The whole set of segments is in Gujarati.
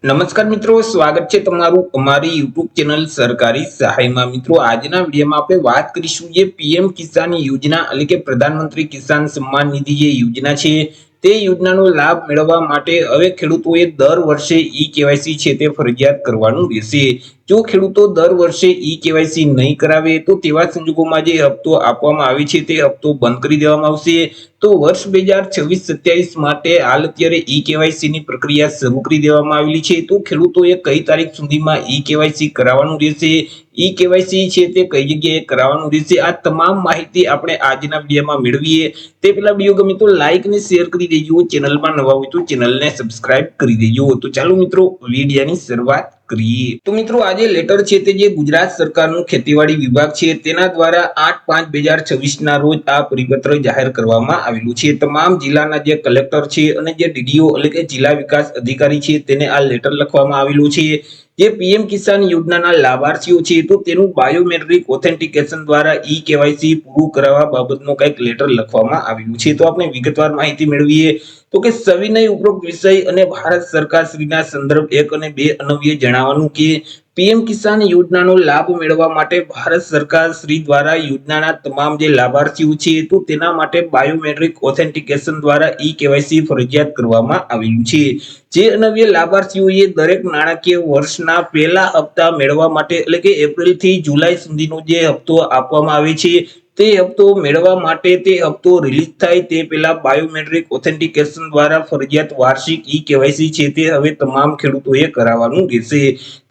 નમસ્કાર મિત્રો, સ્વાગત છે તમારું અમારી યુટ્યુબ ચેનલ સરકારી સહાયમાં। મિત્રો, આજના વિડીયોમાં આપણે વાત કરીશું જે પીએમ કિસાન યોજના એટલે કે પ્રધાનમંત્રી કિસાન સન્માન નિધિ જે યોજના છે તે યોજનાનો લાભ મેળવવા માટે હવે ખેડૂતોએ દર વર્ષે ઈ કેવાયસી છે તે ફરજિયાત કરવાનું રહેશે। જો ખેડૂતો દર વર્ષે ઈ કેવાયસી નહીં કરાવે તો તેવા સંજોગોમાં જે હપ્તો આપવામાં આવે છે તે હપ્તો બંધ કરી દેવામાં આવશે। તો વર્ષ 2026-27 માટે હાલ અત્યારે ઈ કેવાયસી ની પ્રક્રિયા શરૂ કરી દેવામાં આવેલી છે। તો ખેડૂતોએ કઈ તારીખ સુધીમાં ઈ કેવાયસી કરાવવાનું રહેશે, ઈ કેવાયસી છે તે કઈ જગ્યાએ કરાવવાનું રહેશે, આ તમામ માહિતી આપણે આજના વિડીયોમાં મેળવીએ તે પહેલા વિડીયો ગમે તો લાઈક અને શેર કરી દેજો, ચેનલમાં નવા હોય તો ચેનલને સબસ્ક્રાઇબ કરી દેજો। તો ચાલો મિત્રો વિડીયોની શરૂઆત કરીએ। તો મિત્રો, આજે લેટર છે તે જે ગુજરાત સરકારનું ખેતીવાડી વિભાગ છે તેના દ્વારા 8/5/2026 ના રોજ આ પરિપત્ર જાહેર કરવામાં આવેલું છે। તમામ જિલ્લાના જે કલેક્ટર છે અને જે ડીડીઓ એટલે કે જિલ્લા વિકાસ અધિકારી છે તેને આ લેટર લખવામાં આવેલું છે। જે પીએમ કિસાન યોજનાના લાભાર્થીઓ છે તો તેનું બાયોમેટ્રિક ઓથેન્ટિકેશન દ્વારા ઈ કેવાયસી પૂરું કરાવવા બાબતનો કંઈક લેટર લખવામાં આવેલું છે। તો આપણે વિગતવાર માહિતી મેળવીએ તો કે સવિનય ઉપરોક્ત વિષય અને ભારત સરકાર શ્રીના સંદર્ભ 1 અને 2 અન્વયે જણાવવાનું કે પીએમ કિસાન યોજનાનો લાભ મેળવવા માટે ભારત સરકાર શ્રી દ્વારા યોજનાના તમામ જે લાભાર્થીઓ છે તો તેના માટે બાયોમેટ્રિક ઓથેન્ટિકેશન દ્વારા ઈ કેવાયસી ફરજિયાત કરવામાં આવેલું છે। જે અન્વયે લાભાર્થીઓએ દરેક નાણાકીય વર્ષના પહેલા હપ્તા મેળવવા માટે એટલે કે એપ્રિલ થી જુલાઈ સુધીનો જે હપ્તો આપવામાં આવે છે તે હપ્તો મેળવવા માટે તે હપ્તો રિલીઝ થાય તે પહેલા બાયોમેટ્રિક ઓથેન્ટિકેશન દ્વારા ફરજિયાત વાર્ષિક ઈ કેવાયસી છે તે હવે તમામ ખેડૂતોએ કરાવવાનું રહેશે।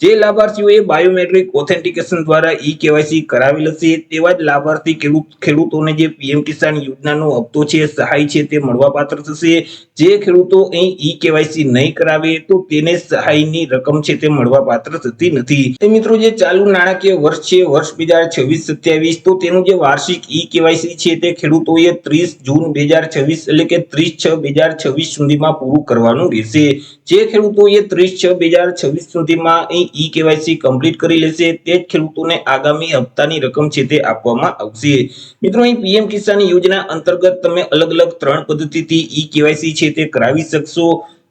જે લાભાર્થીઓએ બાયોમેટ્રિક ઓથેન્ટિકેશન દ્વારા ઈ કેવાયસી કરાવેલ હશે તેવા જ લાભાર્થી ખેડૂતોને જે પીએમ કિસાન યોજનાનો હપ્તો છે સહાય છે તે મળવાપાત્ર થશે। જે ખેડૂતો અહીં ઈ કેવાયસી નહીં કરાવે તો તેને સહાયની રકમ છે તે મળવાપાત્ર થતી નથી। તો મિત્રો, જે ચાલુ નાણાકીય વર્ષ છે વર્ષ 2026-27 તો તેનું જે વાર્ષિક ઈ કેવાયસી છે તે ખેડૂતોએ 30 જૂન 2026 એટલે કે 30/6/2026 સુધીમાં પૂરું કરવાનું રહેશે। જે ખેડૂતોએ 30/6/2026 સુધીમાં ઈ કેવાયસી કમ્પ્લીટ કરી લેશે તે જ ખેડૂતોને આગામી હપ્તાની રકમ છે તે આપવામાં આવશે। મિત્રો, અહીં પીએમ કિસાન યોજના અંતર્ગત તમે અલગ અલગ 3 પદ્ધતિથી ઈ કેવાયસી છે તે કરાવી શકશો।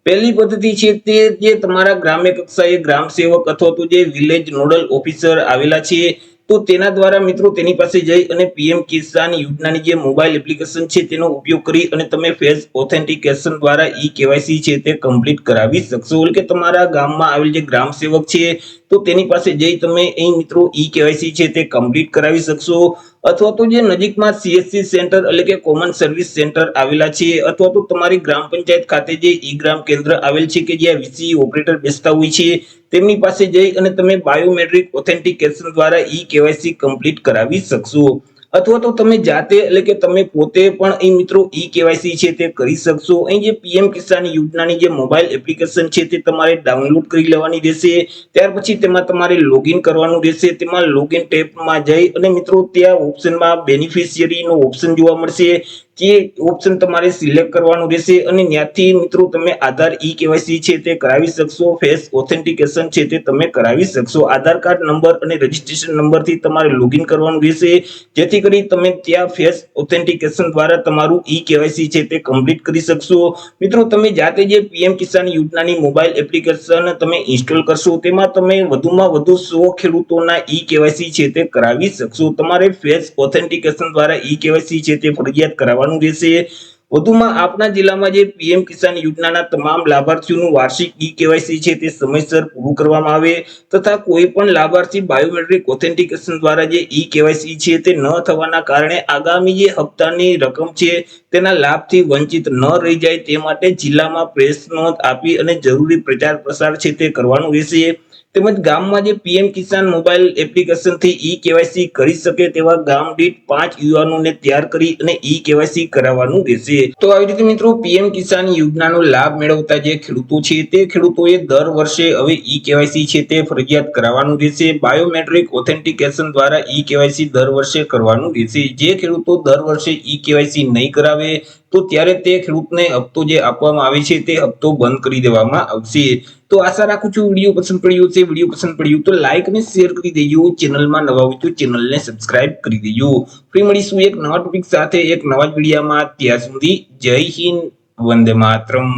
પહેલી પદ્ધતિ છે તે જે તમારા ગ્રામ્ય કક્ષાએ ગ્રામ સેવક અથવા તો જે વિલેજ નોડલ ઓફિસર આવેલા છે તો તેના દ્વારા મિત્રો તેની પાસે જઈ અને પીએમ કિસાન યોજનાની જે મોબાઈલ એપ્લિકેશન છે તેનો ઉપયોગ કરી અને તમે ફેસ ઓથેન્ટિકેશન દ્વારા ઈ કેવાયસી છે તે કમ્પ્લીટ કરાવી શકશો। એટલે કે તમારા ગામમાં આવેલ જે ગ્રામ સેવક છે તો તેની પાસે જઈ તમે અહીં મિત્રો ઈ કેવાયસી છે તે કમ્પ્લીટ કરાવી શકશો। અથવા તો જે નજીકમાં સીએસસી સેન્ટર એટલે કે કોમન સર્વિસ સેન્ટર આવેલા છે અથવા તો તમારી ગ્રામ પંચાયત ખાતે જે ઈ ગ્રામ કેન્દ્ર આવેલ છે કે જ્યાં વીસીઈ ઓપરેટર બેસતા હોય છે તેમની પાસે જઈ અને તમે બાયોમેટ્રિક ઓથેન્ટિકેશન દ્વારા ઈ કેવાયસી કમ્પ્લીટ કરાવી શકશો। અથવા તો તમે જાતે એટલે કે તમે પોતે પણ અહીં મિત્રો ઈ કેવાયસી છે તે કરી શકશો। અહીં જે પીએમ કિસાન યોજનાની જે મોબાઈલ એપ્લિકેશન છે તે તમારે ડાઉનલોડ કરી લેવાની રહેશે। ત્યાર પછી તેમાં તમારે લોગિન કરવાનું રહેશે। તેમાં લોગિન ટેબમાં જઈ અને મિત્રો ત્યાં ઓપ્શનમાં બેનિફિશિયરી નો ઓપ્શન જોવા મળશે જે ઓપ્શન તમારે સિલેક્ટ કરવાનું રહેશે અને ત્યાંથી મિત્રો તમે આધાર ઈ કેવાયસી છે તે કરાવી શકશો। ફેસ ઓથેન્ટિકેશન છે તે તમે કરાવી શકશો। આધાર કાર્ડ નંબર અને રજીસ્ટ્રેશન નંબરથી તમારે લોગિન કરવાનું રહેશે જેથી કરી તમે ત્યાં ફેસ ઓથેન્ટિકેશન દ્વારા તમારું ઈ કેવાયસી છે તે કમ્પ્લીટ કરી શકશો। મિત્રો, તમે જાતે જે પીએમ કિસાન યોજનાની મોબાઈલ એપ્લિકેશન તમે ઇન્સ્ટોલ કરશો તેમાં તમે વધુમાં વધુ 100 ખેડૂતોના ઈ કેવાયસી છે તે કરાવી શકશો। તમારે ફેસ ઓથેન્ટિકેશન દ્વારા ઈ કેવાયસી છે તે ફરજિયાત કરાવવાનું રહેશે। વધુમાં આપના જિલ્લામાં જે પીએમ કિસાન યોજનાના તમામ લાભાર્થીઓનું વાર્ષિક ઈ કેવાયસી છે તે સમયસર પૂરું કરવામાં આવે તથા કોઈ પણ લાભાર્થી બાયોમેટ્રિક ઓથેન્ટિકેશન દ્વારા જે ઈ કેવાયસી છે તે ન થવાના કારણે આગામી જે હપ્તાની રકમ છે તેના લાભથી વંચિત ન રહી જાય તે માટે જિલ્લામાં પ્રેસ નોંધ આપી અને જરૂરી પ્રચાર પ્રસાર છે તે કરવાનું રહેશે। તેમજ ગામમાં જે પીએમ કિસાન મોબાઈલ એપ્લિકેશન થી ઈ કેવાયસી કરી શકે તેવા ગામ દીઠ 5 યુવાનોને તૈયાર કરી અને ઈ કેવાયસી કરાવવાનું રહેશે। તો આવી રીતે મિત્રો પીએમ કિસાન યોજનાનો લાભ મેળવતા જે ખેડૂતો છે તે ખેડૂતોએ દર વર્ષે હવે ઈ કેવાયસી છે તે ફરજિયાત કરાવવાનું રહેશે। બાયોમેટ્રિક ઓથેન્ટિકેશન દ્વારા ઈ કેવાયસી દર વર્ષે કરવાનું રહેશે। જે ખેડૂતો દર વર્ષે ઈ કેવાયસી નહીં કરાવે તો ત્યારે તે ખેડૂતને હપ્તો જે આપવામાં આવે છે તે હપ્તો બંધ કરી દેવામાં આવશે। તો આશા રાખું છું વિડીયો પસંદ પડ્યો છે। વિડીયો પસંદ પડ્યું તો લાઈક અને શેર કરી દેજો, ચેનલમાં નવા હોય તો ચેનલને સબસ્ક્રાઇબ કરી દેજો। ફરી મળીશું એક નવા ટોપિક સાથે એક નવા જ વિડીયોમાં। ત્યાં સુધી જય હિન્દ, વંદે માતરમ।